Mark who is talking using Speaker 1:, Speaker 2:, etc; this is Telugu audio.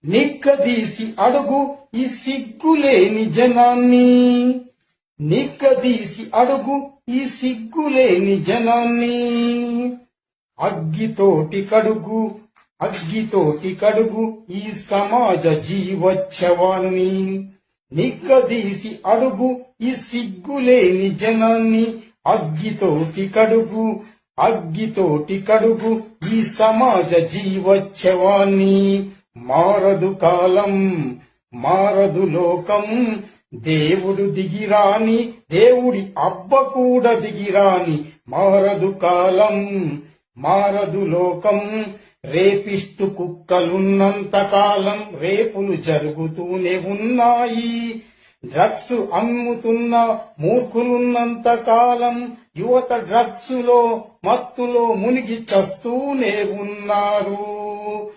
Speaker 1: నిక్కదీసి అడుగు ఈ సిగ్గులేని జనాన్ని, నిక్కదీసి అడుగు ఈ సిగ్గులేని జనాన్ని. అగ్గితోటి కడుగు ఈ సమాజ జీవోత్సవాన్ని. నిక్కదీసి అడుగు ఈ సిగ్గులేని జనాన్ని. అగ్గితోటి కడుగు ఈ సమాజ జీవోత్సవాన్ని. మారదు కాలం, మారదు లోకం, దేవుడు దిగిరాని, దేవుడి అబ్బ కూడా దిగిరాని. మారదు కాలం, మారదు లోకం, రేపిస్టు కుక్కలున్నంత కాలం రేపులు జరుగుతూనే ఉన్నాయి. డ్రగ్స్ అమ్ముతున్న మూర్ఖులున్నంత కాలం యువత డ్రగ్స్ లో మత్తులో మునిగి చస్తూనే ఉన్నారు.